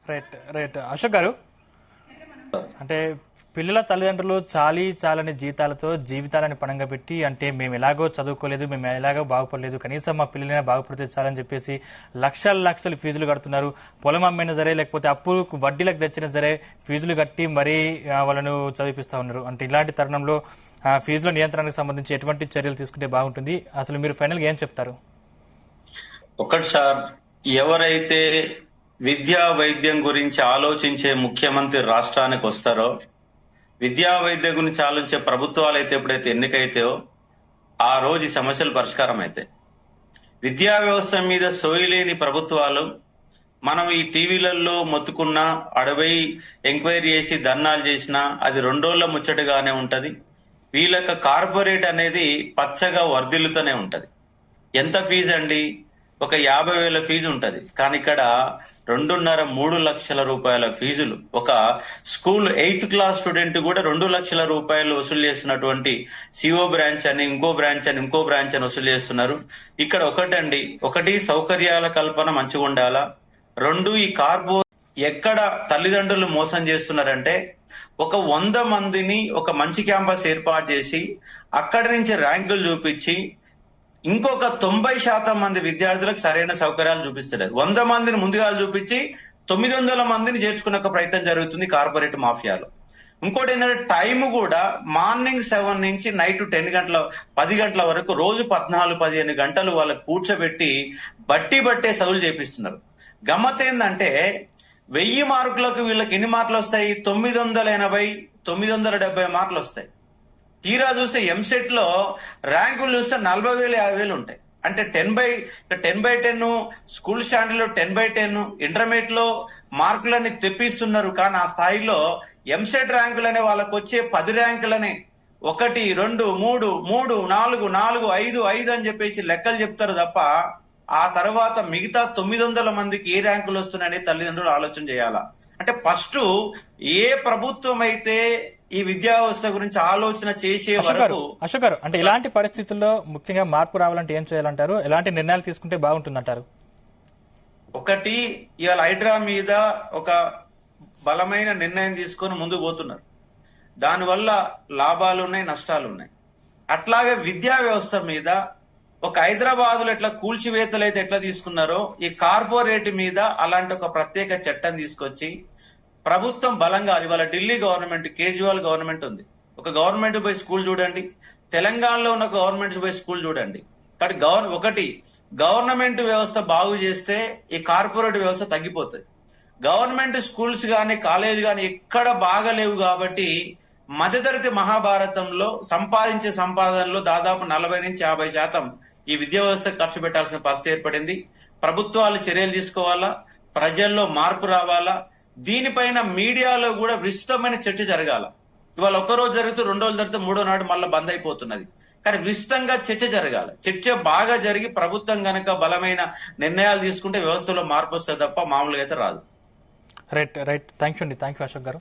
Right right Ashok garu, అంటే పిల్లల తల్లిదండ్రులు చాలని జీతాలతో జీవితాలని పణంగా పెట్టి, అంటే మేము ఎలాగో చదువుకోలేదు, మేము ఎలాగో బాగుపడలేదు, కనీసం మా పిల్లలైనా బాగుపడితే చాలని చెప్పేసి లక్షలు ఫీజులు కడుతున్నారు. పొలం అమ్మైనా సరే, లేకపోతే అప్పులు వడ్డీలకు తెచ్చినా సరే ఫీజులు కట్టి మరీ వాళ్ళను చదివిపిస్తూ ఉన్నారు. అంటే ఇలాంటి తరుణంలో ఫీజుల నియంత్రణకు సంబంధించి ఎటువంటి చర్యలు తీసుకుంటే బాగుంటుంది? అసలు మీరు ఫైనల్గా ఏం చెప్తారు? ఒకటి సార్, ఎవరైతే విద్యా వైద్యం గురించి ఆలోచించే ముఖ్యమంత్రి రాష్ట్రానికి వస్తారో, విద్యా వైద్యం గురించి ఆలోచించే ప్రభుత్వాలు అయితే ఎప్పుడైతే ఎన్నికైతాయో ఆ రోజు ఈ సమస్యలు పరిష్కారం అవుతాయి. విద్యా వ్యవస్థ మీద సోయలేని ప్రభుత్వాలు మనం ఈ టీవీలలో మొత్తుకున్నా, అడవై ఎంక్వైరీ చేసి ధర్నాలు చేసినా అది 2 రోజుల ముచ్చటగానే ఉంటది. వీళ్ళకి కార్పొరేట్ అనేది పచ్చగా వర్ధిల్లుతూనే ఉంటది. ఎంత ఫీజు అండి? ఒక 50,000 ఫీజు ఉంటది. కానీ ఇక్కడ 2.5-3 లక్షల రూపాయల ఫీజులు. ఒక స్కూల్ 8th క్లాస్ స్టూడెంట్ కూడా 2 లక్షల రూపాయలు వసూలు చేస్తున్నటువంటి సిఓ బ్రాంచ్ అని ఇంకో బ్రాంచ్ అని వసూలు చేస్తున్నారు. ఇక్కడ ఒకటి సౌకర్యాల కల్పన మంచిగా ఉండాలా. 2 ఈ కార్పొ ఎక్కడ తల్లిదండ్రులు మోసం చేస్తున్నారంటే, ఒక 100 మందిని ఒక మంచి క్యాంపస్ ఏర్పాటు చేసి అక్కడి నుంచి ర్యాంకులు చూపించి ఇంకొక 90% మంది విద్యార్థులకు సరైన సౌకర్యాలు చూపిస్తలేదు. 100 మందిని ముందుగా చూపించి 900 మందిని చేర్చుకునే ప్రయత్నం జరుగుతుంది కార్పొరేట్ మాఫియాలో. ఇంకోటి ఏంటంటే, టైం కూడా మార్నింగ్ 7 నుంచి నైట్ 10 గంటల వరకు రోజు 14-15 గంటలు వాళ్ళకి కూర్చోబెట్టి బట్టే చదువులు చేపిస్తున్నారు. గమ్మత్ ఏంటంటే, 1000 మార్కులకు వీళ్ళకి ఎన్ని మార్కులు వస్తాయి? 980-970 మార్కులు వస్తాయి. తీరా చూస్తే ఎంసెట్ లో ర్యాంకులు చూస్తే 40,000-50,000 ఉంటాయి. అంటే 10/10 స్కూల్ స్టాండర్డ్ లో 10/10 ఇంటర్మీడియట్ లో మార్కులని తెప్పిస్తున్నారు. కానీ ఆ స్థాయిలో ఎంసెట్ ర్యాంకులనే వాళ్ళకు వచ్చే 10 ర్యాంకులనే 1, 2, 3, 4, 5 అని చెప్పేసి లెక్కలు చెప్తారు తప్ప ఆ తర్వాత మిగతా 900 మందికి ఏ ర్యాంకులు వస్తున్నాయని తల్లిదండ్రులు ఆలోచన చేయాలా. అంటే ఫస్ట్ ఏ ప్రభుత్వం అయితే ఈ విద్యా వ్యవస్థ గురించి ఆలోచన చేసే వరకు. అశోక్ గారు, అంటే ఇలాంటి పరిస్థితుల్లో ముఖ్యంగా మార్పు రావాలంటే ఏం చేయాలంటారు? ఎలాంటి నిర్ణయాలు తీసుకుంటే బాగుంటుందంటారు? ఒకటి, ఇవాళ హైడ్రా మీద ఒక బలమైన నిర్ణయం తీసుకొని ముందుకు పోతున్నారు. దానివల్ల లాభాలు ఉన్నాయి, నష్టాలు ఉన్నాయి. అట్లాగే విద్యా వ్యవస్థ మీద ఒక హైదరాబాద్ లో ఎట్లా కూల్చివేతలు అయితే ఎట్లా తీసుకున్నారో, ఈ కార్పొరేట్ మీద అలాంటి ఒక ప్రత్యేక చట్టం తీసుకొచ్చి ప్రభుత్వం బలంగా, ఇవాళ ఢిల్లీ గవర్నమెంట్, కేజ్రీవాల్ గవర్నమెంట్ ఉంది. ఒక గవర్నమెంట్ పోయి స్కూల్ చూడండి, తెలంగాణలో ఉన్న గవర్నమెంట్స్ పోయి స్కూల్ చూడండి. ఒకటి గవర్నమెంట్ వ్యవస్థ బాగు చేస్తే ఈ కార్పొరేట్ వ్యవస్థ తగ్గిపోతుంది. గవర్నమెంట్ స్కూల్స్ గానీ కాలేజ్ గానీ ఎక్కడ బాగలేవు కాబట్టి మధ్యతరగతి మహాభారతంలో సంపాదించే సంపాదనలో దాదాపు 40-50% ఈ విద్యా వ్యవస్థ ఖర్చు పెట్టాల్సిన పరిస్థితి ఏర్పడింది. ప్రభుత్వాలు చర్యలు తీసుకోవాలా, ప్రజల్లో మార్పు రావాలా. దీనిపైన మీడియాలో కూడా విస్తృతమైన చర్చ జరగాల. ఇవాళ 1 రోజు జరిగితే 2 రోజులు జరిగితే 3వ నాడు మళ్ళీ బంద్ అయిపోతున్నది. కానీ విస్తృతంగా చర్చ జరగాలి. చర్చ బాగా జరిగి ప్రభుత్వం గనక బలమైన నిర్ణయాలు తీసుకుంటే వ్యవస్థలో మార్పు వస్తుంది తప్ప మామూలుగా అయితే రాదు. Right thank you Ashok garu.